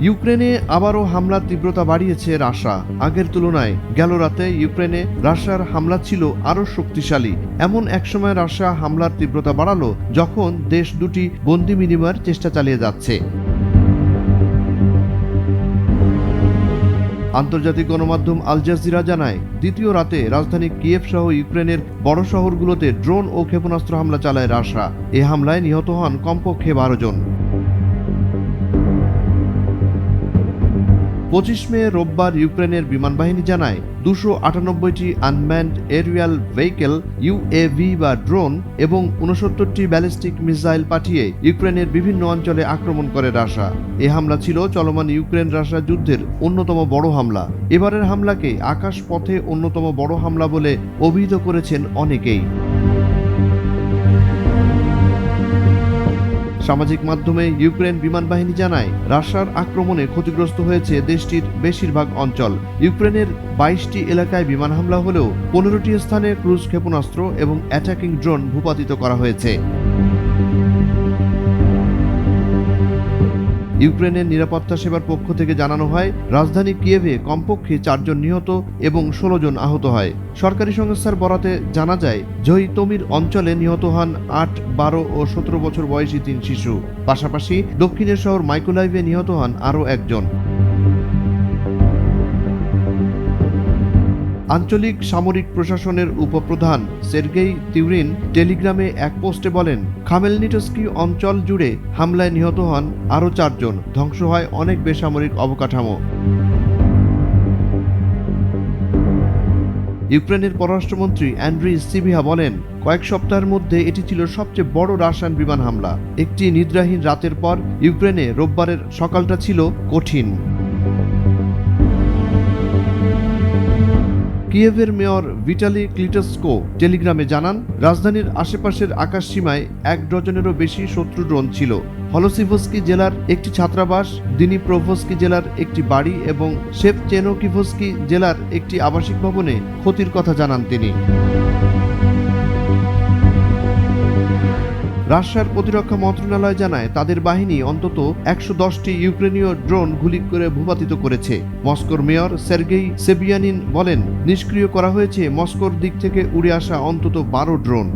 ইউক্রেনে আবারও হামলার তীব্রতা বাড়িয়েছে রাশিয়া। আগের তুলনায় গেল রাতে ইউক্রেনে রাশিয়ার হামলা ছিল আরও শক্তিশালী। এমন এক সময় রাশিয়া হামলার তীব্রতা বাড়ালো যখন দেশ দুটি বন্দি বিনিময়ের চেষ্টা চালিয়ে যাচ্ছে। আন্তর্জাতিক গণমাধ্যম আল জাজিরা জানায়, দ্বিতীয় রাতে রাজধানী কিয়েভ সহ ইউক্রেনের বড় শহরগুলোতে ড্রোন ও ক্ষেপণাস্ত্র হামলা চালায় রাশিয়া। এ হামলায় নিহত হন কমপক্ষে 12 জন। 25 মে রোববার ইউক্রেনের বিমান বাহিনী জানায় 298টি আনম্যান্ড এরিয়াল ভেহিকেল ইউএভি বা ড্রোন এবং 69টি ব্যালিস্টিক মিসাইল পাঠিয়ে ইউক্রেনের বিভিন্ন অঞ্চলে আক্রমণ করে রাশিয়া। এ হামলা ছিল চলমান ইউক্রেন রাশিয়া যুদ্ধের অন্যতম বড় হামলা। এবারের হামলাকে আকাশ পথে অন্যতম বড় হামলা বলে অভিহিত করেছেন অনেকেই। সামাজিক মাধ্যমে ইউক্রেন বিমান বাহিনী জানায়, রাশিয়ার আক্রমণে ক্ষতিগ্রস্ত হয়েছে দেশটির বেশিরভাগ অঞ্চল। ইউক্রেনের 22টি এলাকায় বিমান হামলা হলেও 15টি স্থানে ক্রুজ ক্ষেপণাস্ত্র এবং অ্যাটাকিং ড্রোন ভূপাতিত করা হয়েছে। ইউক্রেনের নিরাপত্তা সেবার পক্ষ থেকে জানানো হয়, রাজধানী কিয়েভে কমপক্ষে 4 জন নিহত এবং 16 জন আহত হয়। সরকারি সংস্থার বরাতে জানা যায়, জয়িতমির অঞ্চলে নিহত হন 8, 12 ও 17 বছর বয়সী 3 শিশু। পাশাপাশি দক্ষিণের শহর মাইকোলাইভে নিহত হন আরও একজন। আঞ্চলিক সামরিক প্রশাসনের উপপ্রধান সের্গেই তিউরিন টেলিগ্রামে এক পোস্টে বলেন, খামেলনিটস্কি অঞ্চল জুড়ে হামলায় নিহত হন আরও 4 জন। ধ্বংস হয় অনেক বেসামরিক অবকাঠামো। ইউক্রেনের পররাষ্ট্রমন্ত্রী অ্যান্ড্রি সিবিহা বলেন, কয়েক সপ্তাহের মধ্যে এটি ছিল সবচেয়ে বড় রাশিয়ান বিমান হামলা। একটি নিদ্রাহীন রাতের পর ইউক্রেনে রোববারের সকালটা ছিল কঠিন। কিয়েভের মেয়র ভিটালি ক্লিটস্কো টেলিগ্রামে জানান, রাজধানীর আশেপাশের আকাশ সীমায় 1 ডজনেরও বেশি শত্রু ড্রোন ছিল। হলোসিভস্কি জেলার একটি ছাত্রাবাস, দিনিপ্রোভস্কি জেলার একটি বাড়ি এবং শেভচেনোকিভস্কি জেলার একটি আবাসিক ভবনে ক্ষতির কথা জানান তিনি। রাশিয়ার প্রতিরক্ষা মন্ত্রণালয় জানায়, তাদের বাহিনী অন্তত 110টি ইউক্রেনীয় ড্রোন গুলি করে ভূপাতিত করেছে। মস্কোর মেয়র সের্গেই সেবিয়ানিন বলেন, নিষ্ক্রিয় করা হয়েছে মস্কোর দিক থেকে উড়ে আসা অন্তত 12 ড্রোন।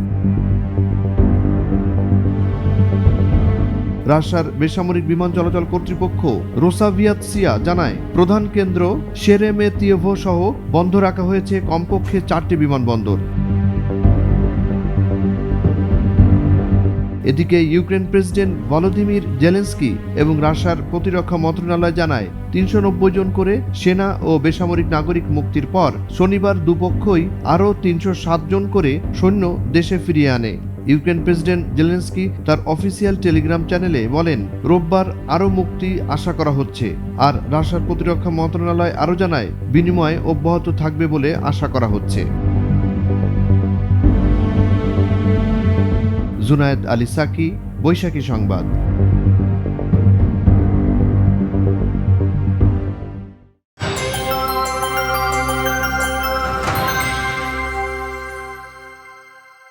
রাশিয়ার বেসামরিক বিমান চলাচল কর্তৃপক্ষ রোসাভিয়াতসিয়া জানায়, প্রধান কেন্দ্র শেরেমেতিয়েভো সহ বন্ধ রাখা হয়েছে কমপক্ষে 4টি বিমানবন্দর। এদিকে ইউক্রেন প্রেসিডেন্ট ভলোদিমির জেলেন্সকি এবং রাশিয়ার প্রতিরক্ষা মন্ত্রণালয় জানায়, 390 জন করে সেনা ও বেসামরিক নাগরিক মুক্তির পর শনিবার দুপক্ষই আরও 307 জন করে সৈন্য দেশে ফিরিয়ে আনে। ইউক্রেন প্রেসিডেন্ট জেলেন্সকি তার অফিসিয়াল টেলিগ্রাম চ্যানেলে বলেন, রোববার আরও মুক্তি আশা করা হচ্ছে। আর রাশিয়ার প্রতিরক্ষা মন্ত্রণালয় আরও জানায়, বিনিময় অব্যাহত থাকবে বলে আশা করা হচ্ছে। জুনায়েদ আলী সাকি, বৈশাখী সংবাদ।